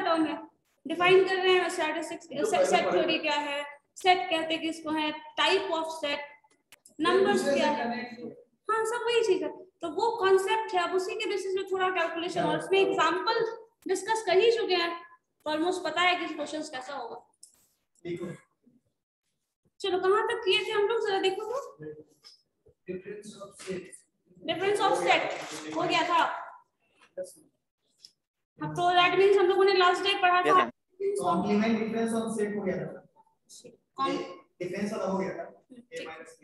Term है, define कर रहे हैं स्टैटिस्टिक्स सेट थ्योरी क्या है, सेट कहते किसको है, टाइप ऑफ सेट, नंबर्स क्या है, हाँ सब वही चीज है। तो वो कॉन्सेप्ट है, अब उसी के बेसिस पे थोड़ा कैलकुलेशन और उसमें एग्जांपल डिस्कस कर ही चुके हैं, तो ऑलमोस्ट पता है कि क्वेश्चंस कैसा होगा। चलो कहां तक किए थे हम लोग, जरा देखो तो। डिफरेंस ऑफ सेट हो गया था, तो दैट मींस हम लोगों ने लास्ट डे पढ़ा था कॉम्प्लीमेंट डिफरेंस ऑफ सेट हो गया था, डिफरेंस वाला हो गया था a माइनस b।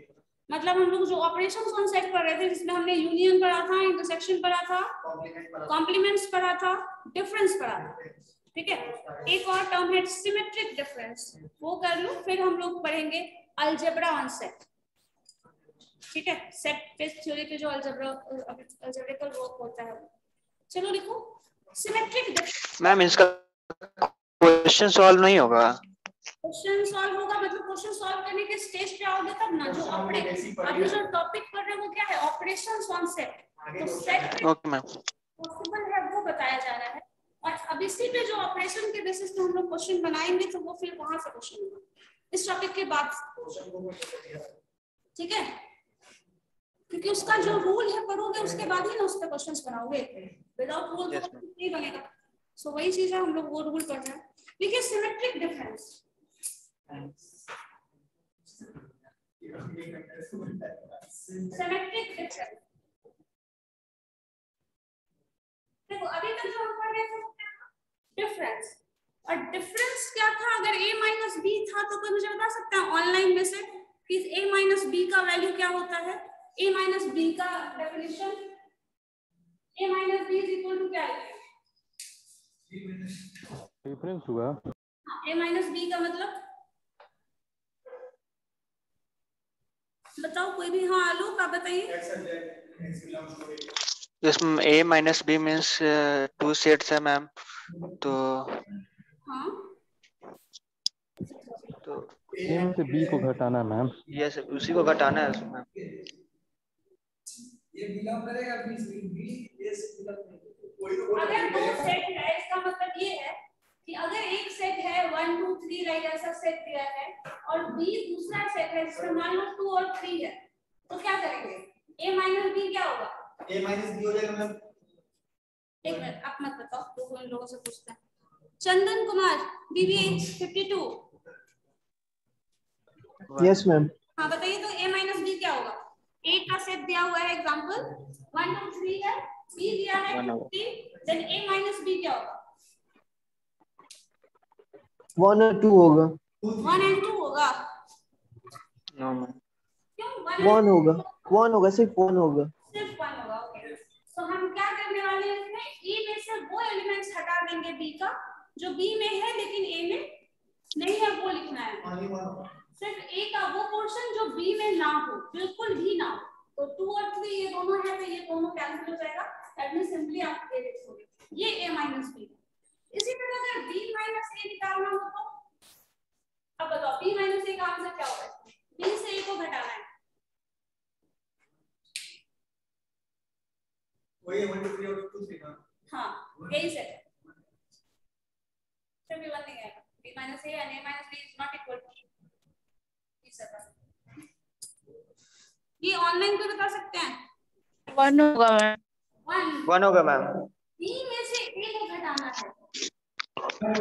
मतलब हम लोग जो ऑपरेशंस ऑन सेट पढ़ रहे थे, जिसमें हमने यूनियन पढ़ा था, इंटरसेक्शन पढ़ा था, कॉम्प्लीमेंट्स पढ़ा था, डिफरेंस पढ़ा था, ठीक है। एक और टर्म है सिमेट्रिक डिफरेंस, वो कर लो, फिर हम लोग पढ़ेंगे अलजेब्रा ऑन सेट, ठीक है। सेट बेस्ड थ्योरी पे जो अलजेब्रिकल वर्क होता है। चलो लिखो सिमेट्रिक। मैम इसका क्वेश्चन सॉल्व नहीं होगा? क्वेश्चन सॉल्व होगा, मतलब क्वेश्चन सॉल्व करने के स्टेज पे आओगे तब ना। जो अभी जो टॉपिक पढ़ रहे हो वो क्या है, ऑपरेशंस ऑन सेट। तो सेट ओके मैम, पॉसिबल है वो बताया जा रहा है, और अब इसी पे जो ऑपरेशन के बेसिस पे हम लोग क्वेश्चन बनाएंगे, तो वो फिर वहां से क्वेश्चन होगा इस टॉपिक के बाद, ठीक है। क्योंकि उसका जो रूल है पढ़ोगे, उसके बाद ही ना उस पे क्वेश्चंस बनाओगे, विदाउट रूल तो नहीं बनेगा। सो वही चीज है, हम लोग वो रूल पढ़ रहे हैं। देखिए सिमेट्रिक डिफरेंस, सिमेट्रिक डिफरेंस, देखो अभी तक जो हम पढ़ रहे थे डिफरेंस, और डिफरेंस क्या था, अगर a माइनस बी था तो कोई मुझे बता सकता है ऑनलाइन में से कि a माइनस बी का वैल्यू क्या होता है। a माइनस बी का definition, a minus B is equal to क्या है, डिफरेंस हुआ। a माइनस बी का मतलब बताओ कोई भी, हाँ आलोक आप बताइए। इसमें a minus B means 2 sets है मैम, तो हाँ तो ए में से बी को घटाना मैम। यस उसी को घटाना है उसमें। ये बिलोंग करेगा बी ए से बिलोंग अगर दो सेट है, इसका मतलब ये है कि अगर एक सेट है 1 2 3 लाइक ऐसा सेट दिया है, और बी दूसरा सेट है जिसमें मान लो 2 और 3 है, तो क्या करेंगे, a माइनस बी क्या होगा, a माइनस बी हो जाएगा मैम। एक मिनट आप मत बताओ, तो इन लोगों से पूछते हैं। Chandan Kumar बीबीएच 52, yes ma'am. हाँ बताइए, तो a माइनस बी क्या होगा। a का सेट दिया हुआ है, एग्जांपल 1 2 3 है, b दिया है 50, देन a माइनस बी क्या होगा, 1 और 2 होगा। 1 एंड 2 होगा, नो मैम, क्यों 1 होगा, 1 होगा, सिर्फ 1 होगा। सिर्फ 1 होगा, ओके। तो हम क्या करने वाले हैं इसमें, e में से वो एलिमेंट्स हटा देंगे b का जो b में है लेकिन a में नहीं है, वो लिखना है। सिर्फ a का वो पोर्शन जो b में ना हो, बिल्कुल भी ना हो। तो 2 और 3 ये दोनों है, तो ये दोनों कैंसिल हो जाएगा, दैट मींस सिंपली आप a लिखोगे, ये a माइनस b। इसी तरह अगर b माइनस a निकालना हो तो अब बताओ b माइनस a का आंसर क्या होगा, b से a को घटाना है, वही 1 2 3 और 2 3 ना। हाँ यही सेट है, फिर भी 1 नहीं आएगा, b minus a and a minus b is not equal to ये ऑनलाइन पे बता सकते हैं। 1 होगा मैम। 1 होगा मैम। b में से a को घटाना है, 1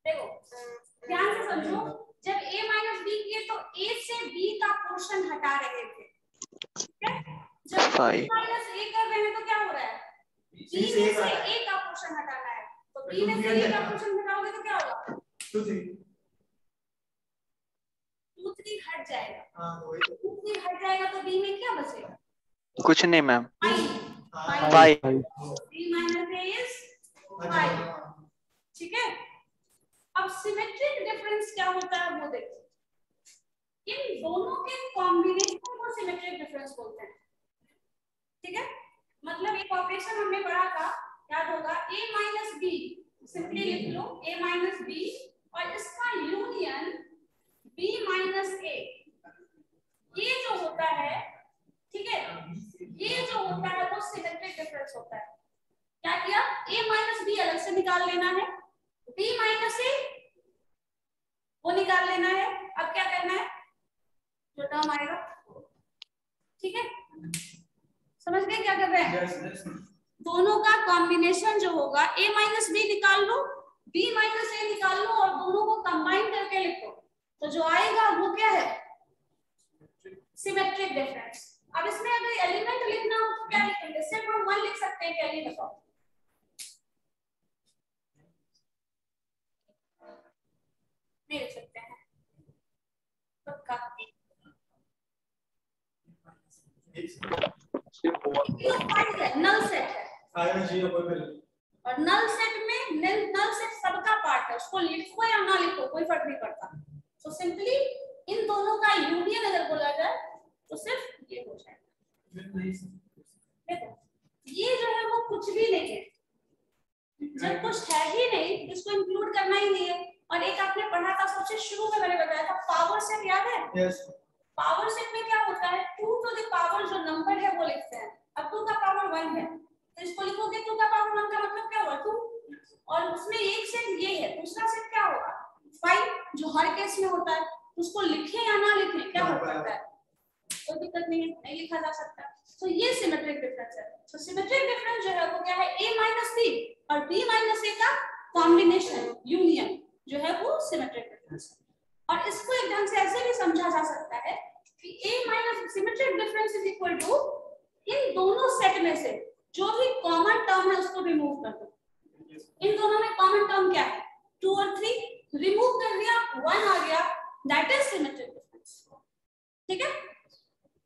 देखो ध्यान से समझो, जब a माइनस b किए तो a से b का पोर्शन हटा रहे थे, ठीक है। जब b माइनस a कर रहे हैं तो क्या हो रहा है, b में से a का पोर्शन हटाना है, तो b में से a का पोर्शन हटाओगे तो क्या होगा, 2 3 2 3 हट जाएगा, हां वही 2 3 हट जाएगा तो b में क्या बचेगा, कुछ नहीं ma'am, 5 5 b minus a is 5, ठीक है। अब सिमेट्रिक डिफरेंस क्या होता है वो देखो, इन दोनों के कॉम्बिनेशन को सिमेट्रिक डिफरेंस बोलते हैं, ठीक है। मतलब एक ऑपरेशन हमने पढ़ा था, याद होगा, a माइनस बी, सिंपली लिख लो a माइनस बी, और इसका यूनियन b माइनस a, ये जो होता है, ठीक है, ये जो होता है वो सिमेट्रिक डिफरेंस होता है। क्या किया, a माइनस बी अलग से निकाल लेना है, b माइनस a वो निकाल लेना है। अब क्या करना है, जो टर्म आएगा, ठीक है, समझ गए क्या कर रहे हैं? दोनों का कॉम्बिनेशन जो होगा, a माइनस बी निकाल लो, b माइनस a निकाल लो और दोनों को कंबाइन करके लिखो, तो जो आएगा वो क्या है, सिमेट्रिक डिफरेंस। अब इसमें अगर एलिमेंट लिखना हो तो क्या लिखेंगे, सिर्फ हम 1 लिख सकते हैं, क्या ये बताओ? नहीं लिख सकते हैं पक्का? नल सेट है और नल सेट में नल सेट सबका पार्ट है, उसको लिखो या ना लिखो कोई फर्क नहीं पड़ता। तो सिंपली इन दोनों का यूनियन अगर बोला जाए तो सिर्फ ये हो जाएगा। देखो ये जो है वो कुछ भी नहीं है, जब कुछ है ही नहीं इसको इंक्लूड करना ही नहीं है। और एक आपने पढ़ा था सबसे शुरू में, मैंने बताया था पावर सेट, याद है? यस। पावर सेट में क्या होता है, 2 टू द पावर जो नंबर है वो लिखते हैं। अब 2 का पावर 1 है तो इसको लिखोगे 2 का पावर 1 का मतलब क्या हुआ 2, और उसमें एक सेट ये है, दूसरा सेट क्या होगा 5 जो हर केस में होता है। उसको लिखे या ना लिखे क्या हो सकता है, कोई दिक्कत नहीं है, नहीं लिखा जा सकता। तो ये सिमेट्रिक डिफरेंस है। तो सिमेट्रिक डिफरेंस जो है वो क्या है, a माइनस b और b माइनस a का कॉम्बिनेशन यूनियन जो है वो सिमेट्रिक डिफरेंस है। और इसको एक ढंग से ऐसे भी समझा जा सकता है कि a minus symmetric difference is equal to इन दोनों सेट में से जो भी कॉमन टर्म है उसको रिमूव कर दो। इन दोनों में कॉमन टर्म क्या है, 2 और 3, रिमूव कर दिया 1 आ गया, दैट इज सिमेट्रिक डिफरेंस। ठीक है,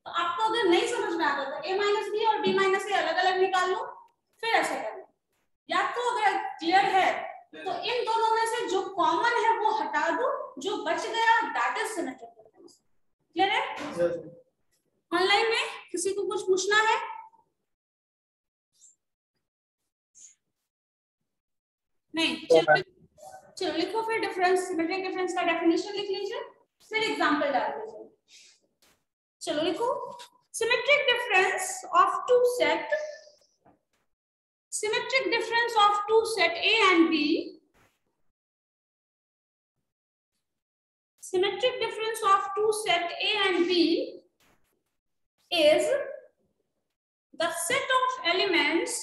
तो आपको अगर नहीं समझ में आता तो a माइनस बी और b माइनस a अलग अलग निकाल लो, फिर ऐसे कर लो। या तो अगर क्लियर है तो इन दोनों में से जो कॉमन है वो हटा दो, जो बच गया that is symmetric difference. Clear है? ऑनलाइन में किसी को कुछ पूछना है? नहीं, चलो लिखो फिर डिफरेंस, सिमेट्रिक डिफरेंस का डेफिनेशन लिख लीजिए, फिर एग्जांपल डाल दीजिए। चलो लिखो, symmetric difference of two set, symmetric difference of two set A and B, symmetric difference of two set A and B is the set of elements,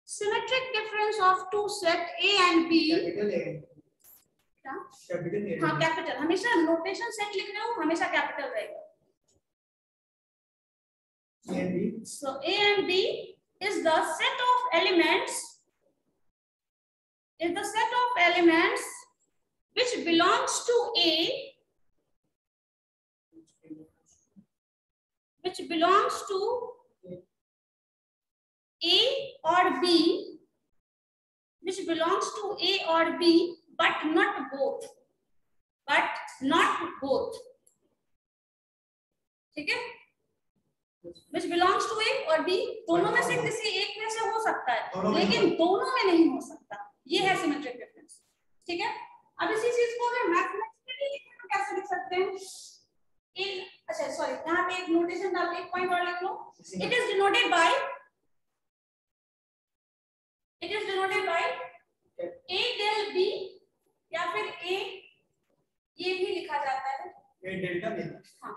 symmetric difference of two set A and B, capital A, हाँ capital, हमेशा notation set लिख रहे हो हमेशा capital रहेगा। So A and B is the set of elements, which belongs to A, which belongs to A or B, which belongs to A or B, but not both, ठीक है? Which belongs to A और B, दोनों में से किसी एक में से हो सकता है लेकिन दोनों में नहीं हो सकता, ये है सिमेट्रिक डिफरेंस। ठीक है, अब इसी चीज को अगर मैथमेटिकली लिखना तो कैसे लिख सकते हैं, इन अच्छा सॉरी यहाँ पे एक नोटेशन डाल के एक पॉइंट और लिख लो, it is denoted by A del B, या फिर A ये भी लिखा जाता है ए डेल्टा बी। हाँ,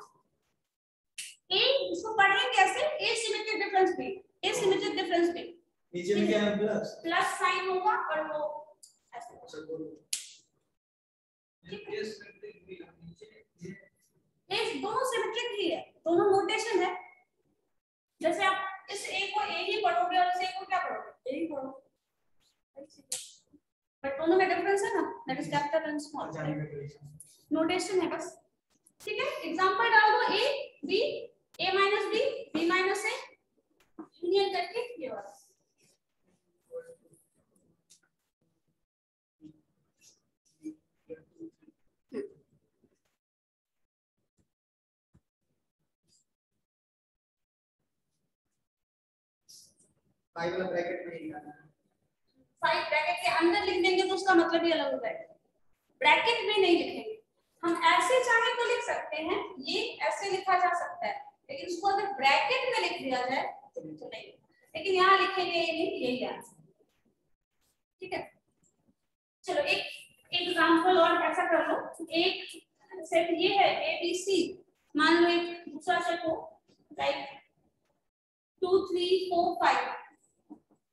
A इसको पढ़ेंगे कैसे, एसिमेट्रिक डिफरेंस भी, एसिमेट्रिक डिफरेंस भी नीचे में क्या है, प्लस साइन होगा और वो ऐसे ये दोनों सिमेट्रिक ही है, दोनों नोटेशन है। जैसे आप इस A को A ही पढ़ोगे और इस A को क्या पढ़ोगे, A ही पढ़ोगे, बट दोनों में डिफरेंस है ना, that is capital and small, notation है बस। ठीक है, एग्जांपल डाल दो A B, A minus B, B minus A, union करके ये वाला। फाइव वाला ब्रैकेट में ही आना है, 5 ब्रैकेट के अंदर लिख देंगे तो उसका मतलब ही अलग हो जाएगा, ब्रैकेट में नहीं लिखेंगे। हम ऐसे चाहे तो लिख सकते हैं, ये ऐसे लिखा जा सकता है, लेकिन इसको अगर ब्रैकेट में लिख दिया जाए तो नहीं। लेकिन यहाँ लिखेंगे ये नहीं, यही आंसर। ठीक है, चलो एक एग्जांपल और ऐसा कर लो। एक सेट ये है ABC, मान लो एक दूसरा सेट हो लाइक 2 3 4 5।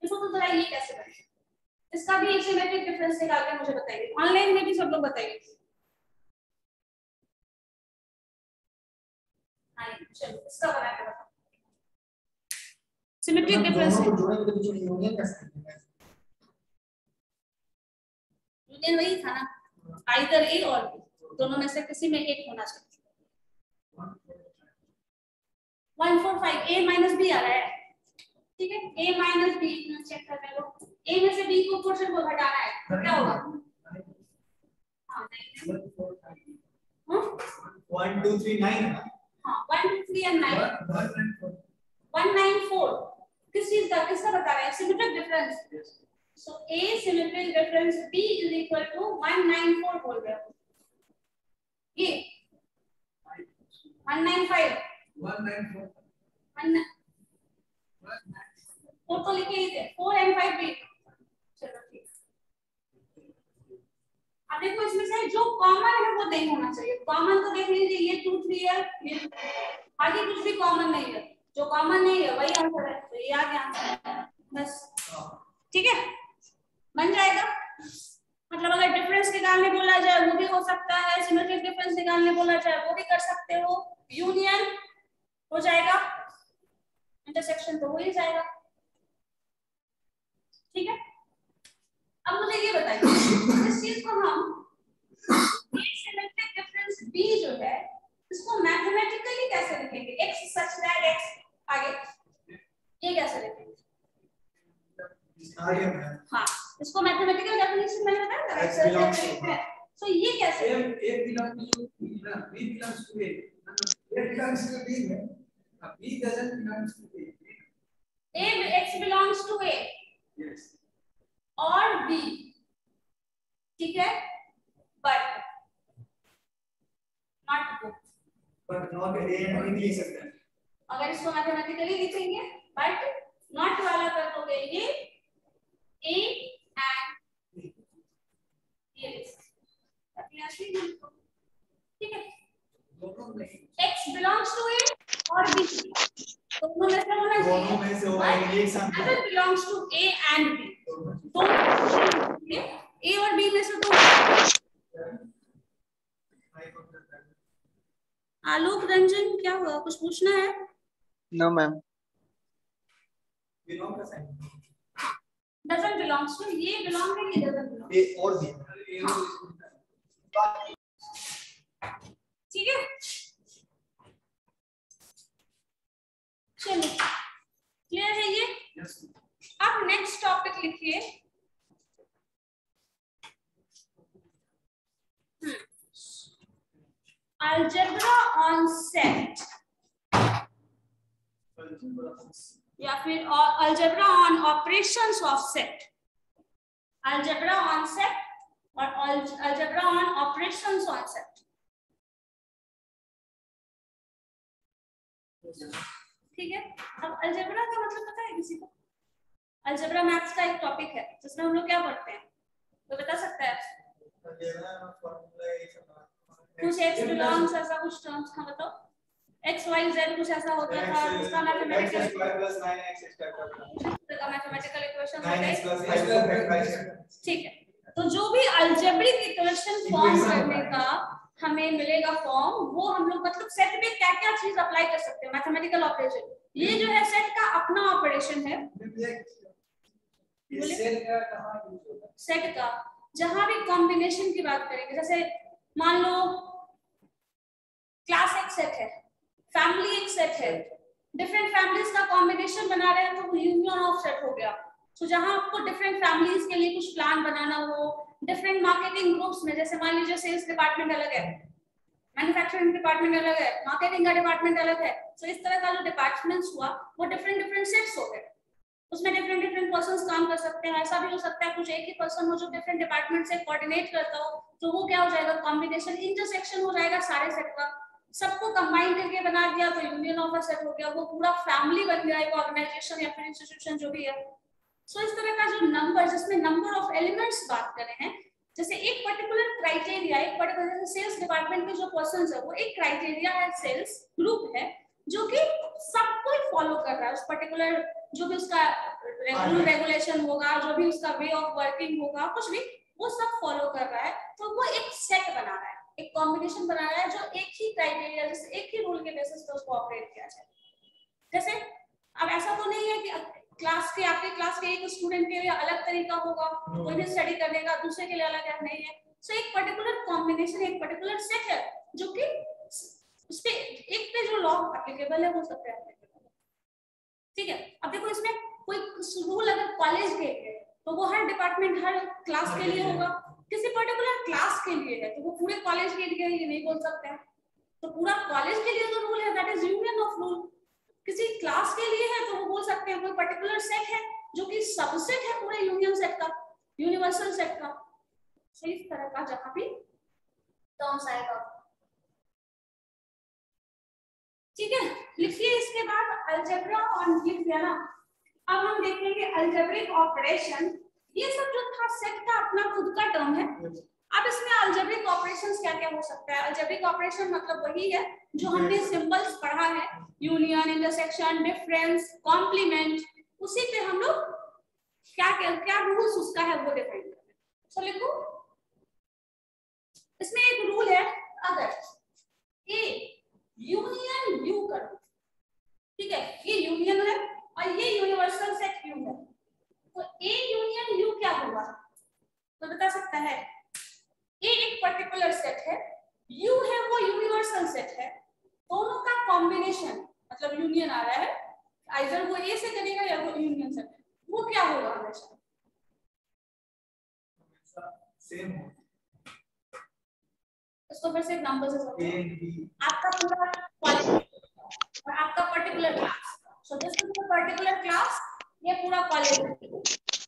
देखो तो जरा ये कैसे बने, इसका भी सिमेट्रिक डिफरेंस निकाल के मुझे बताइए। ऑनलाइन में भी सब लोग बताइए। हाँ चलो इसका बना के बताओ सिमेट्रिक डिफरेंस। यूनियन वही था ना, आइदर ए और बी, दोनों में से किसी में एक होना चाहिए। 1 4 5 a माइनस बी आ रहा है। ठीक है, a माइनस बी चेक करने लो। a में से b को पोर्शन को घटाना है तो क्या होगा? हाँ 1 2 3 9 हाँ 1 2 3 and 9 194 किस चीज का, किसका बता रहे हैं? Symmetric difference. So a symmetric difference b is equal to 194 बोल रहे हो। ये 195 4 तो लिखे ही थे, 4 and 5 भी। चलो ठीक, अब देखो इसमें से जो कॉमन है वो नहीं होना चाहिए। कॉमन तो देख लीजिए, ये 2 3 है, ये आगे कुछ भी कॉमन नहीं है। जो कॉमन नहीं है वही आंसर है, तो ये आ गया आंसर बस। ठीक है, बन जाएगा। मतलब अगर डिफरेंस निकालने बोला जाए वो भी हो सकता है, सिमेट्रिक डिफरेंस निकालने बोला जाए वो भी कर सकते हो, यूनियन हो जाएगा, इंटरसेक्शन तो हो ही जाएगा। ठीक है, अब मुझे ये बताइए इस चीज को हम सिमेट्रिक डिफरेंस b जो है इसको मैथमेटिकली कैसे लिखेंगे? x सच दैट x आगे ये कैसे लिखेंगे? हाँ, इसको मैथमेटिकल डेफिनेशन मैंने बताया ना, x है। सो ये कैसे? a belongs to b belongs to a belongs to b है, b doesn't belongs to a x belongs to a yes और b, ठीक है, but not both। but not a नहीं लिख सकते। अगर इसको मैथमेटिकली लिखेंगे बट नॉट वाला कर दोगे ये a and b, ये ठीक है। x belongs to a और b दोनों में से होना चाहिए, दोनों में से होगा एक साथ doesn't belongs to a and b, दोनों a और b में से दो। आलोक रंजन क्या हुआ, कुछ पूछना है? No, ma'am. doesn't belongs to, ये belong है, ये doesn't belong। a और b ठीक है, चलिए क्लियर है ये। अब नेक्स्ट टॉपिक लिखिए, अलजेब्रा ऑन सेट या फिर algebra on operations of set. Algebra on set और algebra on operations on set. ठीक है, अब अलजेब्रा का मतलब पता है किसी को? अलजेब्रा मैथ्स का एक टॉपिक है जिसमें हम लोग क्या पढ़ते हैं, तो बता सकता है? कुछ x बिलोंग्स ऐसा कुछ टर्म्स था, बताओ। x y z कुछ ऐसा होता था, उसका मैथमेटिकल इक्वेशन होता है। ठीक है, तो जो भी अलजेब्रिक इक्वेशन फॉर्म करने का हमें मिलेगा फॉर्म, वो हम लोग मतलब सेट में क्या क्या चीज अप्लाई कर सकते हैं, मैथमेटिकल ऑपरेशन। ये जो है सेट का अपना ऑपरेशन है। सेट का जहां भी कॉम्बिनेशन की बात करेंगे, जैसे मान लो क्लास एक सेट है, फैमिली एक सेट है, डिफरेंट फैमिलीज का कॉम्बिनेशन बना रहे हैं तो यूनियन ऑफ सेट हो गया। तो जहां आपको डिफरेंट फैमिलीज के लिए कुछ प्लान बनाना हो, डिफरेंट मार्केटिंग ग्रुप्स में, जैसे मान लीजिए सेल्स डिपार्टमेंट अलग है, मैन्युफैक्चरिंग डिपार्टमेंट अलग है, मार्केटिंग का डिपार्टमेंट अलग है, तो इस तरह का जो डिपार्टमेंट्स हुआ वो डिफरेंट डिफरेंट सेट्स हो गए, उसमें डिफरेंट डिफरेंट पर्संस काम कर सकते हैं। ऐसा भी हो सकता है कुछ एक ही पर्सन हो जो डिफरेंट डिपार्टमेंट से कोऑर्डिनेट करता हो, तो वो क्या हो जाएगा, कॉम्बिनेशन इंटरसेक्शन हो जाएगा सारे सेट का। सबको कंबाइन करके बना दिया तो यूनियन ऑफ अ सेट हो गया, वो पूरा फैमिली बन गया, एक ऑर्गेनाइजेशन या फिर इंस्टीट्यूशन जो भी है। सो इस तरह का जो नंबर, जिसमें नंबर ऑफ एलिमेंट्स बात कर रहे हैं, जैसे एक पर्टिकुलर क्राइटेरिया, एक पर्टिकुलर सेल्स डिपार्टमेंट के जो पर्संस है वो एक क्राइटेरिया है, सेल्स ग्रुप है जो कि सब कोई फॉलो कर रहा है, उस पर्टिकुलर जो भी उसका रूल रेगुलेशन होगा, जो भी उसका वे ऑफ वर्किंग होगा, कुछ भी वो सब फॉलो कर रहा है, तो वो एक सेट बना रहा है, एक कॉम्बिनेशन बना रहा है जो एक ही क्राइटेरिया, जैसे एक ही रूल के बेसिस पे उसको ऑपरेट किया जाए। जैसे अब ऐसा तो नहीं है कि क्लास के, आपके क्लास के एक स्टूडेंट के लिए अलग तरीका होगा, कोई भी स्टडी करेगा, दूसरे के लिए अलग है, नहीं है। सो एक पर्टिकुलर कॉम्बिनेशन, एक पर्टिकुलर सेट है जो कि उस पे एक पे जो लॉ एप्लीकेबल है वो सब पे एप्लीकेबल है, ठीक है। अब देखो इसमें कोई रूल अगर कॉलेज के लिए तो वो हर डिपार्टमेंट, हर क्लास के लिए होगा, किसी पर्टिकुलर क्लास के लिए है तो वो पूरे कॉलेज के लिए ये नहीं बोल सकते हैं। तो पूरा कॉलेज के लिए जो रूल है that is union of rule, किसी क्लास के लिए है तो वो बोल सकते हैं कोई पर्टिकुलर सेट है जो कि सबसेट है पूरे यूनियन सेट का, यूनिवर्सल सेट का। तो इस तरह का जहां भी टर्म्स आएगा, ठीक है। लिखिए इसके बाद अलजेब्रा और लिख दिया ना। अब हम देखेंगे अलजेब्रिक ऑपरेशन, ये सब जो था सेट का अपना खुद का टर्म है। अब इसमें अलजेब्रिक ऑपरेशंस क्या क्या हो सकता है। अलजेब्रिक ऑपरेशन मतलब वही है जो हमने सिंबल्स पढ़ा है, यूनियन, इंटरसेक्शन, डिफरेंस, कॉम्प्लीमेंट, उसी पे हम लोग क्या क्या क्या रूल्स उसका है वो डिफाइन करते हैं। तो लिखो इसमें एक रूल है, अगर ए यूनियन यू करो, ठीक है, ये यूनियन है और ये यूनिवर्सल सेट यू है, तो ए यूनियन यू क्या होगा तो बता सकता है। ए एक पर्टिकुलर सेट है, यू है वो यूनिवर्सल सेट है, दोनों का कॉम्बिनेशन मतलब यूनियन आ रहा है, आइदर वो ए से करेगा या वो यूनियन से, वो क्या होगा हमेशा सेम हो। इसको फिर से एग्जांपल से समझो। आपका पूरा कॉलेज और आपका particular class, so this is the particular class, ये पूरा कॉलेज,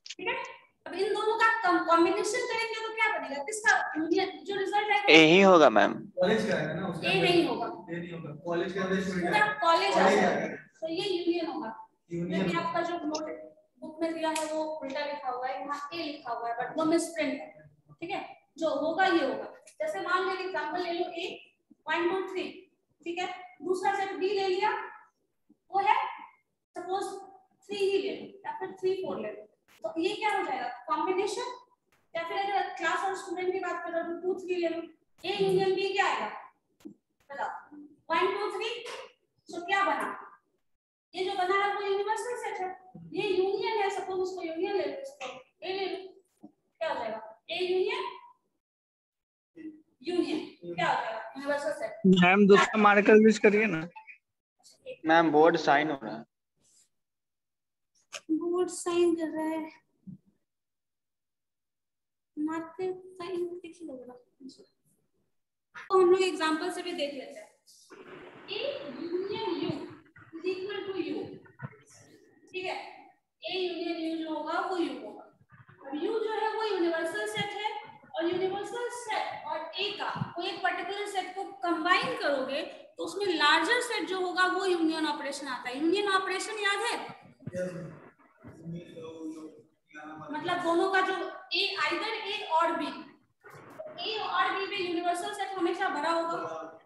ठीक है। अब इन दोनों का कॉम्बिनेशन करेंगे तो क्या बनेगा, किसका यूनियन, जो रिजल्ट आएगा ए ही होगा मैम। कॉलेज का है ना, उसका ए नहीं होगा, ए नहीं होगा, कॉलेज के अंदर स्टूडेंट पूरा है, कॉलेज आ कॉलेज आ जाएगा, गया, तो ये यूनियन होगा। यूनियन क्योंकि आपका जो नोट बुक में दिया है वो उल्टा लिखा हुआ है, यहाँ ए लिखा हुआ है बट वो मिसप्रिंट है, ठीक है। जो होगा ये होगा, जैसे मान लो एग्जांपल ले लो ए 1 2 3, ठीक है, दूसरा सेट बी ले लिया, वो है सपोज 3 ही ले लो या फिर 3 4 ले लो, तो ये क्या हो जाएगा कॉम्बिनेशन। या फिर अगर क्लास और स्टूडेंट की बात करो तो 2 3 ले लो, ए यूनियन बी क्या आएगा बताओ 1 2 3, सो क्या बना, ये जो बना है वो यूनिवर्सल सेट है, ये यूनियन है, सपोज उसको यूनियन ले लो, इसको ए ले लो, क्या हो जाएगा ए यूनियन यूनियन, क्या हो जाएगा यूनिवर्सल सेट। मैम दूसरा मार्कर यूज करिए ना। मैम बोर्ड साइन हो रहा है। बोर्ड साइन कर रहा है, मार्कर साइन देखिए होगा, तो हम लोग एग्जांपल से भी देख लेते हैं। A union U is equal to U, ठीक है, ए यूनियन यू जो होगा वो यू होगा। अब यू जो है वो यूनिवर्सल सेट है, और यूनिवर्सल सेट और ए का कोई एक पर्टिकुलर सेट को कंबाइन करोगे तो उसमें लार्जर सेट जो होगा वो यूनियन ऑपरेशन आता है। यूनियन ऑपरेशन याद है, मतलब दोनों का जो ए, आइदर ए और बी, ए और बी में यूनिवर्सल सेट हमेशा बड़ा होगा,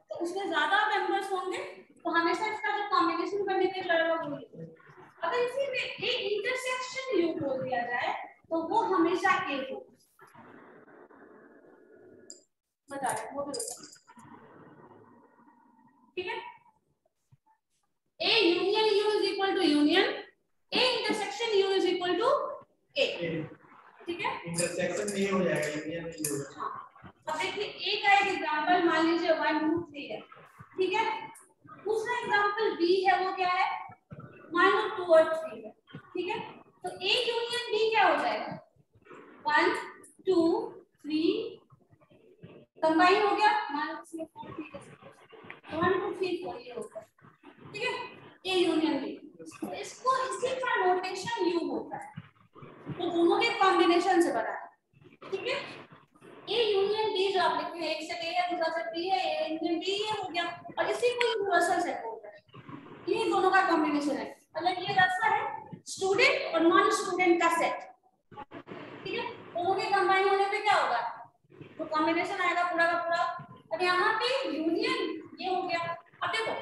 तो उसमें ज्यादा मेंबर्स होंगे तो हमेशा इसका जो कॉम्बिनेशन बनने के लड़ेगा वो। अगर इसी में ए इंटरसेक्शन यू बोल दिया जाए तो वो हमेशा ए हो, बता रहे वो भी ठीक है। A union U is equal to union, A intersection U is equal to A, ठीक है, इंटरसेक्शन नहीं हो जाएगा, यूनियन नहीं होगा। हाँ, अब देखिए ए का एक एग्जांपल मान लीजिए 1 2 3 है, ठीक है। दूसरा एग्जांपल बी है, वो क्या है मान लो 2 और 3 है, ठीक है। तो ए यूनियन बी क्या हो जाएगा 1 2 3 कंबाइन हो गया, मान लो इसमें 4 3 है, 1 2 3 4 ये होगा, ठीक है, ए यूनियन बी। तो इसको इसी का नोटेशन यू होता है, तो दोनों के कॉम्बिनेशन से बना है, ठीक है। ए यूनियन बी जो आप लिखते हैं, एक सेट ए है दूसरा सेट बी है, ए यूनियन बी ये हो गया, और इसी को यूनिवर्सल सेट बोलते हैं। ये दोनों का कॉम्बिनेशन है, मतलब ये रास्ता है स्टूडेंट और नॉन स्टूडेंट का सेट, ठीक है। दोनों के कंबाइन होने पे क्या होगा, तो कॉम्बिनेशन आएगा पूरा का पूरा। और यहाँ पे यूनियन ये हो गया। अब देखो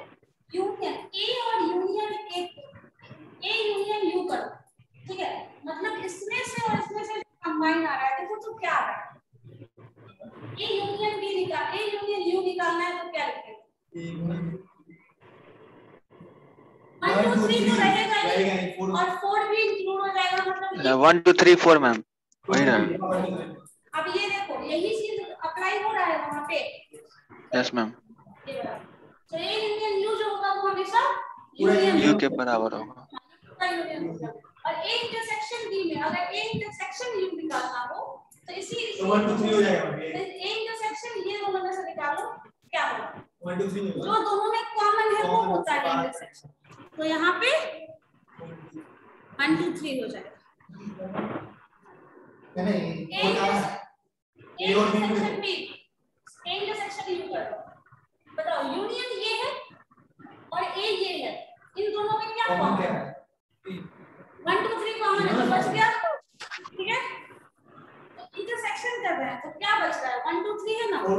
यूनियन ए और यूनियन ए यूनियन यू करो, ठीक है, मतलब इसमें से और इसमें से कंबाइन आ रहा है, देखो तो क्या आ रहा है, ए यूनियन बी निकाल, ए यूनियन यू निकालना है तो क्या लिखेंगे, 1 2 3 तो रहेगा ही, और 4 भी इंक्लूड हो जाएगा, मतलब 1 2 3 4 मैम वही रहा। अब ये देखो यही चीज अप्लाई हो रहा है वहां पे। यस मैम, तो ए यूनियन यू जो होगा वो हमेशा यूनियन यू के बराबर होगा। और ए इंटरसेक्शन बी में अगर ए इंटरसेक्शन यू निकालना हो तो इसी 1 2 3 हो जाएगा। ए इंटरसेक्शन ये दोनों में से निकालो क्या होगा, 1 2 3 जो दोनों में कॉमन है वो होता है इंटरसेक्शन, तो यहाँ पे 1 2 3 हो जाएगा। नहीं A intersection B, A intersection U करो, बताओ यूनियन ये है और ए ये है, इन दोनों में क्या कॉमन है, 1 2 3 कॉमन है तो बच गया, ठीक है। तो इंटरसेक्शन कर रहे हैं तो क्या बच रहा है, 1 2 3 है ना, अब 1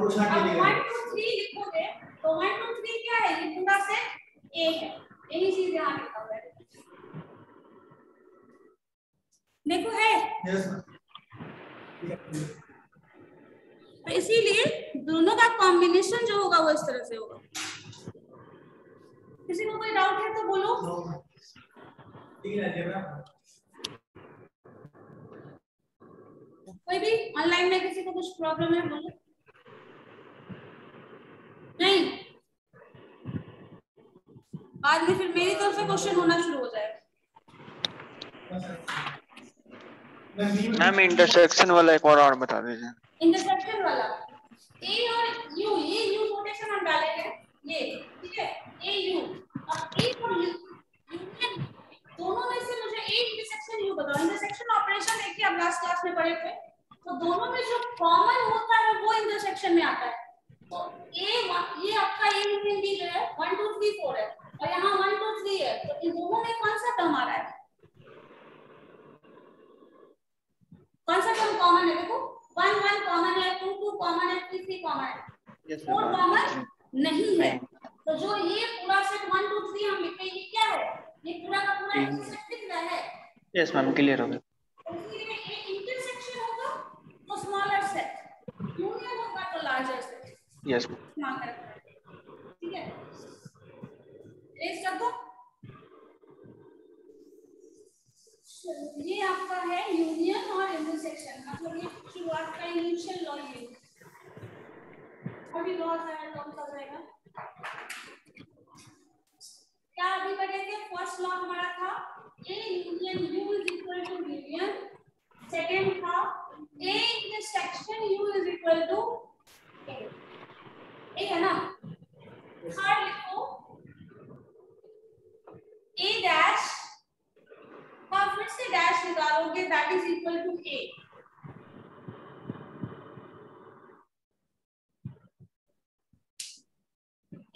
2 3 लिखोगे तो 1 2 3 क्या है, ये पूरा सेट ए है, यही चीज यहाँ लिखा हुआ है, देखो है। यस। तो इसीलिए दोनों का कॉम्बिनेशन जो होगा वो इस तरह से होगा। किसी को कोई डाउट है तो बोलो। ठीक है अलजेब्रा। कोई भी ऑनलाइन में किसी को कुछ प्रॉब्लम है बोलो। नहीं, बाद में फिर मेरी तरफ से क्वेश्चन होना शुरू हो जाएगा। मैम इंटरसेक्शन वाला एक और बता दीजिए। इंटरसेक्शन वाला ए और यू, ये यू नोटेशन हम डालेंगे ये, ठीक है, ए यू और ए और यू यूनियन, दोनों में से मुझे ए इंटरसेक्शन यू बताओ। इंटरसेक्शन ऑपरेशन देखिए हम लास्ट क्लास में पढ़े थे, तो दोनों में जो कॉमन होता है वो इंटरसेक्शन में आता है। तो ए ये आपका ए यूनियन बी जो है 1 2 3 4 है और यहाँ 1 2 3 है, तो इन दोनों में कौन सा टर्म आ रहा है, कौन सा टर्म कॉमन है, देखो 1 1 कॉमन है, 2 2 कॉमन है, 3 3 कॉमन है, 4 कॉमन नहीं है। तो जो ये पूरा सेट 1 2 3 हम लिखते हैं ये क्या है, ये पूरा का पूरा इंटरसेक्ट दिख रहा है। यस मैम क्लियर हो गया। इसलिए ये इंटरसेक्शन होगा तो स्मॉलर सेट, यूनियन होगा तो लार्जर सेट। यस ठीक है, इस कर दो। ये आपका है यूनियन और इंटरसेक्शन, मतलब ये शुरुआत का इनिशियल लॉ ये, अभी बहुत सारा लॉ चल जाएगा। क्या अभी पढ़ेंगे, फर्स्ट लॉ हमारा था A union U is equal to union, second था A intersection U is equal to A है ना, थर्ड लिखो ए डैश और फिर से डैश निकालोगे that is equal to A,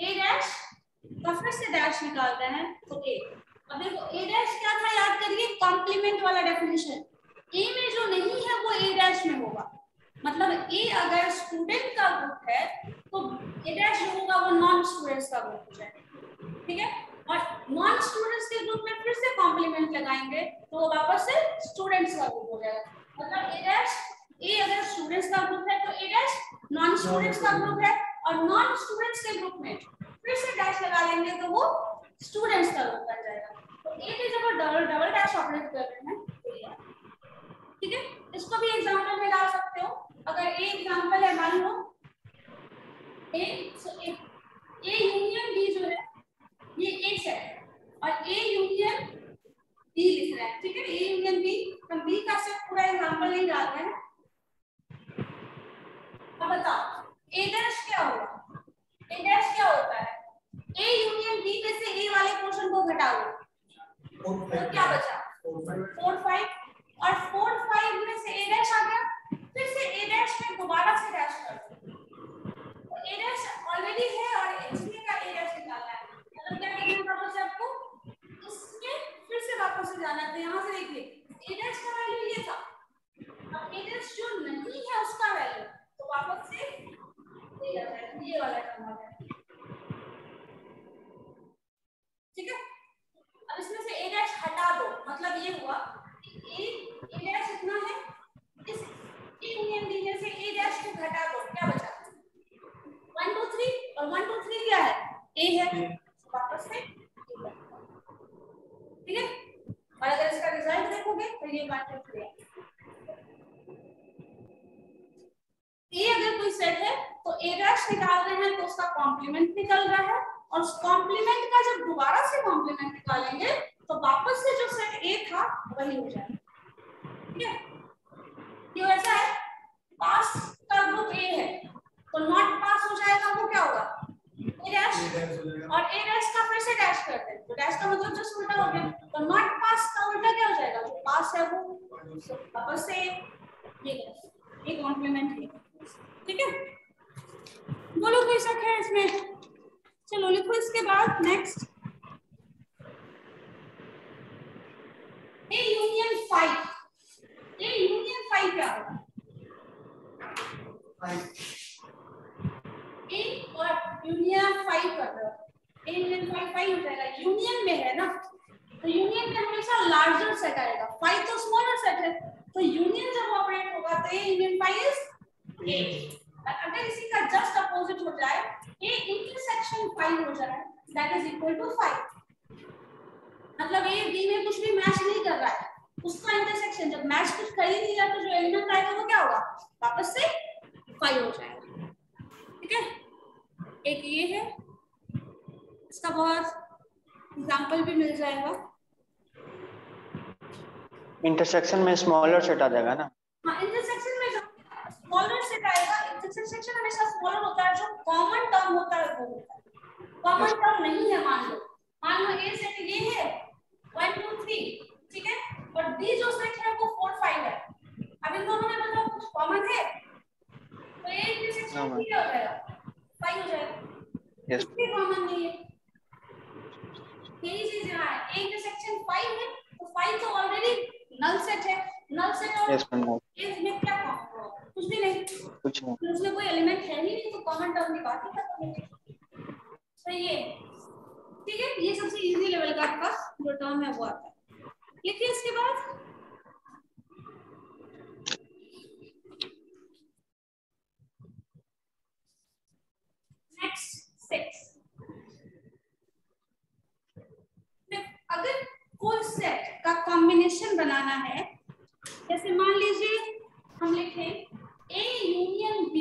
A dash और फिर से डैश निकालते हैं तो ए। अब देखो ए डैश क्या था याद करिए, कॉम्प्लीमेंट वाला डेफिनेशन, ए में जो नहीं है वो ए डैश में होगा, मतलब ए अगर स्टूडेंट का ग्रुप है तो ए डैश जो होगा वो नॉन स्टूडेंट्स का ग्रुप हो जाएगा, ठीक है। और नॉन स्टूडेंट्स के ग्रुप में फिर से कॉम्प्लीमेंट लगाएंगे तो वो वापस से स्टूडेंट्स का ग्रुप हो जाएगा, मतलब ए डैश, ए अगर स्टूडेंट्स का ग्रुप है तो ए डैश नॉन स्टूडेंट्स का ग्रुप है, और नॉन स्टूडेंट्स के ग्रुप में फिर से डैश लगा लेंगे तो वो स्टूडेंट्स का ग्रुप बन जाएगा। तो ए पे जब डबल डैश ऑपरेट कर रहे हैं, ठीक है, इसको भी एग्जांपल में डाल सकते हो। अगर ए एग्जांपल है, मान लो ए यूनियन बी जो है ये एक सेट और ए यूनियन बी लिख रहा है, ठीक है, ए यूनियन बी, हम बी का सेट पूरा एग्जांपल नहीं डाल रहे हैं। अब बताओ ए डैश क्या होगा, ए डैश क्या होता है, ए यूनियन बी में से ए वाले पोर्शन को घटाओ तो क्या बचा 4 5, और 4 5 में से ए डैश आ गया, फिर से ए डैश में दोबारा से बात है। ए अगर कोई सेट है तो ए डैश निकाल रहे हैं तो उसका कॉम्प्लीमेंट निकल रहा है, और उस कॉम्प्लीमेंट का जब दोबारा से कॉम्प्लीमेंट निकालेंगे तो वापस से जो सेट ए था वही हो जाएगा। ठीक है, ये वैसा है, पास का ग्रुप ए है तो नॉट पास हो जाएगा, वो क्या होगा ए डैश, और ए डैश का फिर से डैश करते हैं तो डैश का मतलब जस्ट उल्टा हो गया, तो नॉट पास का उल्टा क्या हो जाएगा, जो पास है वो वापस से ये कॉम्प्लीमेंट है। ठीक है, बोलो कोई शक है इसमें? चलो लिखो इसके बाद next, A union 5, A union 5 क्या होगा, ए और यूनियन 5 कर रहे हो, ए यूनियन 5 हो जाएगा, यूनियन में है ना, तो यूनियन में हमेशा लार्जर सेट आएगा, 5 तो स्मॉलर सेट है, तो यूनियन जब ऑपरेट होगा तो ए यूनियन 5 इज 8। अगर इसी का जस्ट अपोजिट हो जाए, ए इंटरसेक्शन 5 हो जाए, दैट इज इक्वल टू 5, मतलब ए बी में कुछ भी मैच नहीं कर रहा है, उसका इंटरसेक्शन जब मैच कुछ कर ही नहीं रहा तो जो एलिमेंट आएगा वो क्या होगा, वापस से 5 हो जाएगा। ठीक है, एक ये है, इसका बहुत एग्जांपल भी मिल जाएगा। इंटरसेक्शन में स्मॉलर सेट आ जाएगा ना? हाँ, इंटरसेक्शन में स्मॉलर सेट आएगा, इंटरसेक्शन हमेशा स्मॉलर होता है, जो कॉमन टर्म होता है वो होता है, कॉमन टर्म नहीं है, मान लो ए सेट ये है 1 2 3, ठीक है, और बी जो सेट है वो 4 5 है, अब इन दोनों में मतलब कुछ कॉमन है तो ए इंटरसेक्शन क्या हो जाएगा, 5 हो जाएगा। यस, कुछ भी कॉमन नहीं है, यही चीज यहाँ है, ए इंटरसेक्शन 5 है तो 5 तो ऑलरेडी नल सेट है, नल सेट और यस मैम, इसमें क्या कॉमन होगा, कुछ भी नहीं, कुछ नहीं, तो उसमें कोई एलिमेंट है ही नहीं, तो कॉमन टर्म की बात ही खत्म हो गई। तो ये ठीक है, ये सबसे इजी लेवल का आपका जो टर्म है वो आता है। लिखिए इसके बाद नेक्स्ट 6, अगर कोई सेट का कॉम्बिनेशन बनाना है, जैसे मान लीजिए हम लिखें A union B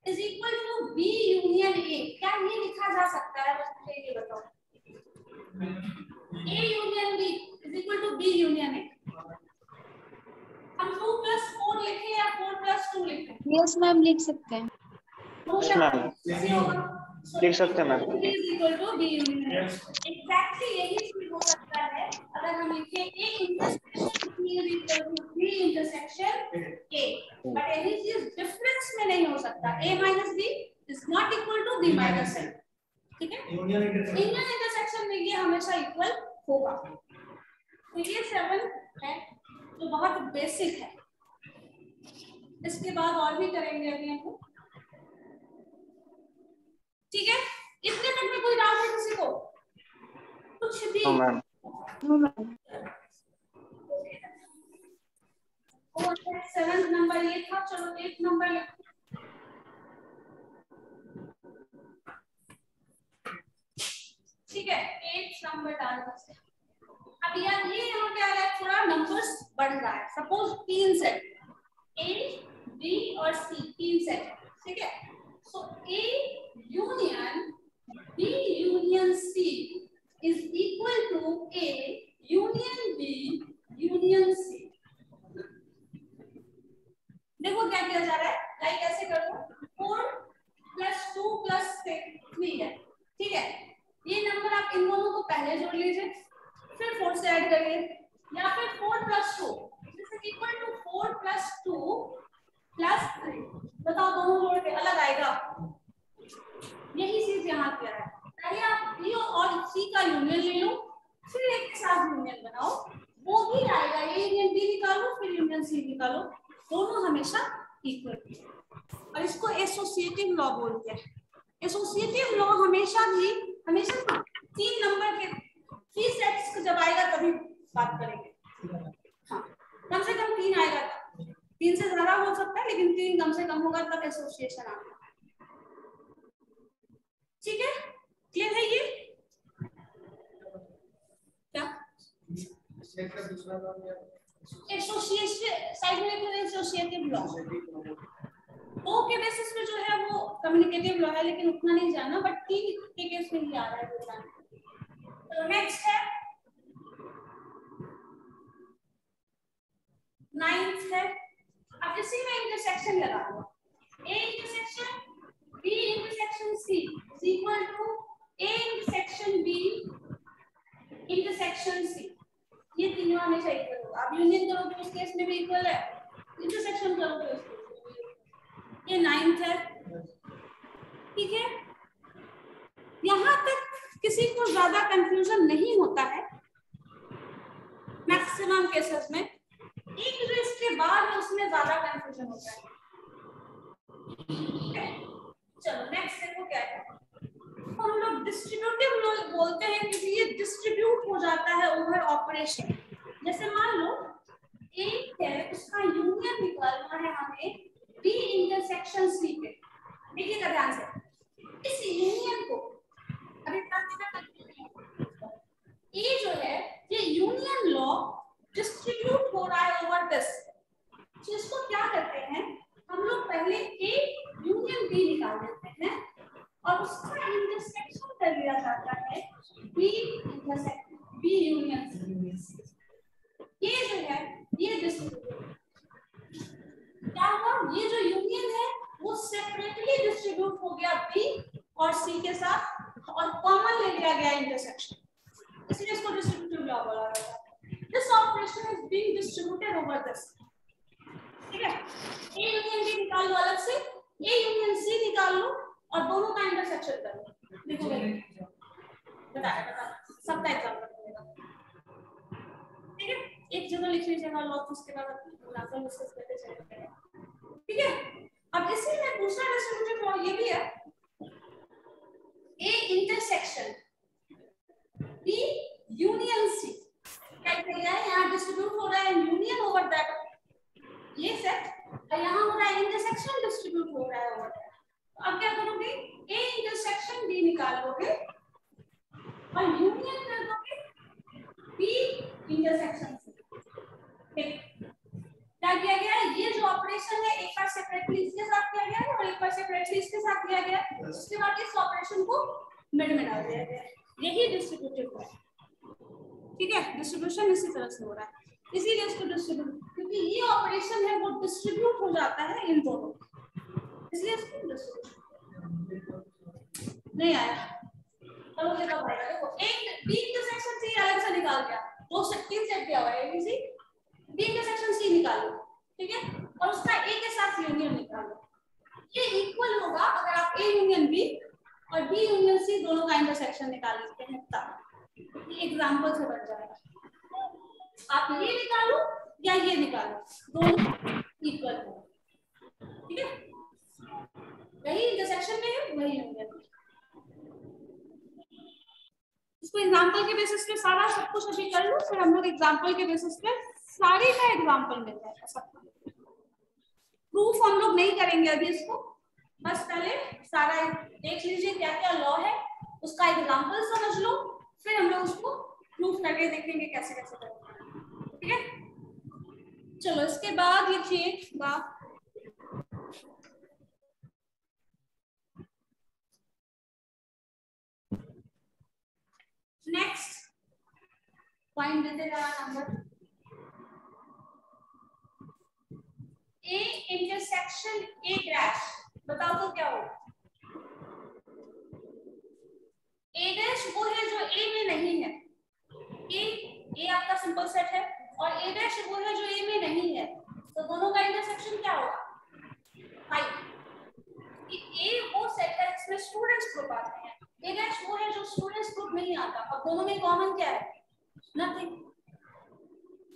is equal to B union A, क्या ये लिखा जा सकता है, बस मुझे ये बताओ, A union B is equal to B union A, हम 2 + 4 लिखें या 4 + 2 लिखें? यस मैम, लिख सकते हैं। यस मैम, लिख सकते हैं ma'am. B is equal to B union A, exactly यही चीज हो सकता है अगर हम लिखें A intersection B is equal to B intersection A, but यही चीज डिफरेंस में नहीं हो सकता, A - B is not equal to B - A, ठीक है, यूनियन इंटरसेक्शन में ये हमेशा इक्वल होगा। तो ये 7 है जो बहुत बेसिक है, इसके बाद और भी करेंगे अभी हम लोग। ठीक है, इतने तक में कोई डाउट है किसी को? कुछ भी? नो मैम, और 7 नंबर ये था, चलो 8 नंबर लिखो। ठीक है, 8 नंबर डाल दो। अब यार ये यहाँ क्या है, थोड़ा नंबर्स बढ़ रहा है, सपोज 3 सेट A B और C 3 सेट, ठीक है, so A union B union C is equal to A union B union C। देखो क्या किया जा रहा है, लाइक ऐसे कर दो, 4 + 2 + 3 है, ठीक है, ये नंबर आप इन दोनों को पहले जोड़ लीजिए, फिर 4 से ऐड करिए, या फिर 4 + 2 इज इक्वल टू 4 + 2 + 3, बताओ दोनों जोड़ के अलग आएगा, यही चीज यहाँ किया है, पहले आप B और C का यूनियन ले लो, फिर एक के साथ यूनियन बनाओ, वो भी आएगा, ये यूनियन B निकालो फिर यूनियन C निकालो, दोनों हमेशा इक्वल, और इसको एसोसिएटिव लॉ बोलते हैं। एसोसिएटिव लॉ हमेशा 3 नंबर के 3 सेट्स जब आएगा तभी बात करेंगे, हाँ, कम से कम 3 आएगा, 3 से ज्यादा हो सकता है लेकिन 3 कम से कम होगा तब एसोसिएशन आता है। ठीक है, क्लियर है ये? क्या एसोसिएटिव लॉ, दो के बेसिस पे जो है वो कम्युनिकेटिव लॉ है, लेकिन उतना नहीं जाना, बट तीन के केस में ही आ रहा है वो जाना। तो नेक्स्ट है 9th है, अब इसी में इंटरसेक्शन लगा दो, A intersection B intersection C is equal to A intersection B intersection C। ये तीनों हमेशा इक्वल होगा। आप यूनियन करोगे उस केस में भी इक्वल है, इंटरसेक्शन करोगे उस केस में भी। ये 9th है, ठीक है। यहां तक किसी को ज्यादा कंफ्यूजन नहीं होता है मैक्सिमम केसेस में। एक जो इसके बाद है उसमें ज्यादा कंफ्यूजन होता है। चलो नेक्स्ट देखो क्या है। हम लोग डिस्ट्रीब्यूटिव लॉ बोलते हैं क्योंकि ये डिस्ट्रीब्यूट हो जाता है ओवर ऑपरेशन। जैसे मान लो एक है, उसका यूनियन निकालना है हमें B इंटरसेक्शन C पे। देखिएगा ध्यान से, इस यूनियन को अभी ये जो है ये यूनियन लॉ डिस्ट्रीब्यूट हो रहा है ओवर दिस। तो इसको क्या करते हैं हम लोग, पहले A यूनियन B निकाल देते हैं और उसका इंटरसेक्शन कर लिया जाता है B intersection B union C। ये जो है ये डिस्ट्रीब्यूट क्या हुआ, ये जो यूनियन है वो सेपरेटली डिस्ट्रीब्यूट हो गया B और C के साथ और कॉमन ले लिया गया इंटरसेक्शन, इसलिए इसको डिस्ट्रीब्यूटिव लॉ बोला जाता है। This operation is being distributed over this, ठीक है। A यूनियन B निकाल लो अलग से, A यूनियन C निकाल लो और दोनों का इंटरसेक्शन कर लो। देखो बता सबका एग्जांपल करेगा, ठीक है। एक जगह लिख लीजिएगा लॉ, उसके बाद मुनाफा डिस्कस करते चलेंगे, ठीक है। अब इसी में दूसरा डिस्ट्रीब्यूटिव लॉ ये भी है, A intersection B union C क्या किया है, यहाँ डिस्ट्रीब्यूट हो रहा है यूनियन ओवर दैट ये सेट, और यहाँ हो रहा है इंटरसेक्शन डिस्ट्रीब्यूट हो रहा है ओवर दैट। तो अब क्या करोगे, A इंटरसेक्शन B निकालोगे और यूनियन कर दोगे B इंटरसेक्शन C। ठीक, क्या किया गया है, ये जो ऑपरेशन है एक बार सेपरेटली इसके साथ किया गया है और एक बार सेपरेटली इसके साथ किया गया है, उसके बाद इस ऑपरेशन को मिड में डाल दिया गया है। यही डिस्ट्रीब्यूटिव है, ठीक है। डिस्ट्रीब्यूशन इसी तरह से हो रहा है, इसीलिए इसको डिस्ट्रीब्यूट, क्योंकि ये ऑपरेशन है वो डिस्ट्रीब्यूट हो जाता है इन दोनों, इसलिए इसको डिस्ट्रीब्यूशन नहीं आया। अब वो देखो भाई, देखो एक B इंटरसेक्शन C अलग से निकाल दिया, दो से तीन सेट किया हुआ है ABC, B इंटरसेक्शन C निकालो, ठीक है, और उसका A के साथ यूनियन निकालो। ये इक्वल होगा अगर आप A यूनियन B और B यूनियन C दोनों का इंटरसेक्शन निकाल लेते हैं तब। ये एग्जांपल से बन जाएगा। आप ये निकालो या ये निकालो, दोनों इक्वल हो, ठीक है। वही इंटरसेक्शन में है वही यूनियन में। इसको एग्जांपल के बेसिस पे सारा सब कुछ अभी कर लो, फिर हम लोग एग्जांपल के बेसिस पे सारे का एग्जांपल मिल जाएगा सबका। प्रूफ हम लोग नहीं करेंगे अभी इसको, बस पहले सारा देख लीजिए क्या क्या लॉ है, उसका एग्जांपल समझ लो, फिर हम लोग उसको प्रूफ करके देखेंगे कैसे कैसे करेंगे, ठीक है। चलो इसके बाद लिखिएगा नेक्स्ट पॉइंट देते जा number A intersection A dash, बताओ तो क्या होगा। A डैश वो है जो A में नहीं है, A आपका सिंपल सेट है, और A डैश वो है जो A में नहीं है, तो दोनों का इंटरसेक्शन क्या होगा 5। A वो सेट है जिसमें स्टूडेंट्स ग्रुप आते हैं, A डैश वो है जो स्टूडेंट्स ग्रुप नहीं आता, और दोनों में कॉमन क्या है, नथिंग।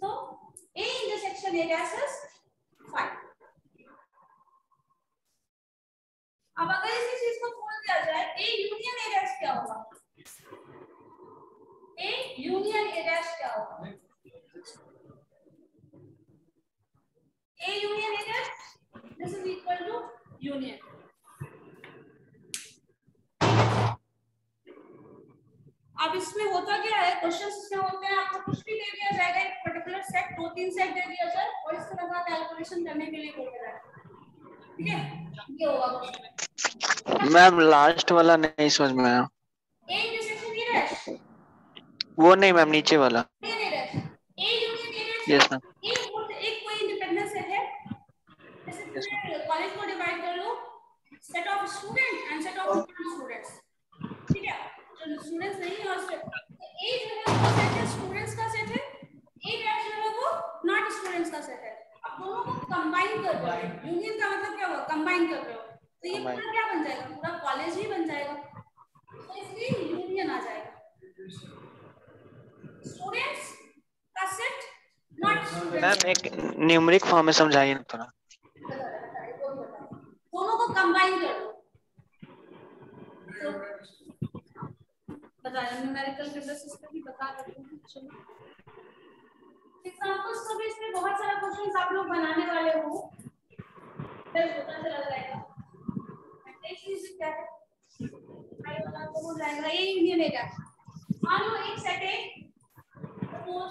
तो A intersection A dash is 5। अब अगर इसी चीज को खोल दिया जाए, A यूनियन A डैश क्या होगा, A यूनियन A डैश क्या होगा, A union A dash this is equal to union. अब इसमें होता क्या है, क्वेश्चंस इसमें होते हैं, आपको कुछ भी दे दिया जाएगा, एक पर्टिकुलर सेट 2 3 सेट दे दिया जाए और इस तरह का कैलकुलेशन करने के लिए बोल रहा है। ठीक है, ये होगा क्वेश्चन। मैम लास्ट वाला नहीं समझ में आया। ए इंटरसेक्शन ए डैश, वो नहीं मैम, नीचे वाला। A dash, A union A dash. Yes ma'am. एक कोई इंडिपेंडेंट सेट है, जैसे पूरे कॉलेज को डिवाइड कर लो set of student and set of non students. ठीक है, जो स्टूडेंट्स नहीं है और ए जो है वो सेट है स्टूडेंट्स का सेट है, ए डैश जो है वो नॉट स्टूडेंट्स का सेट है। अब दोनों को कंबाइन कर रहे हो, यूनियन का मतलब क्या हुआ, कंबाइन कर रहे हो, तो ये पूरा क्या बन जाएगा, पूरा कॉलेज ही बन जाएगा, तो इसलिए यूनियन आ जाएगा। स्टूडेंट्स का सेट नॉट स्टूडेंट्स। मैम एक न्यूमेरिक फॉर्म में समझाइए ना थोड़ा। दोनों को कंबाइन कर दो तो बता रहे न्यूमेरिकल बेसिस पे भी बता देते हैं। चलो एग्जांपल्स तो भी इसमें बहुत सारा क्वेश्चंस आप लोग बनाने वाले हो, फिर पता चला जाएगा नेक्स्ट चीज क्या है। आई वाला तो हो जाएगा, ये यूनियन है क्या। मान लो एक सेट है, सपोज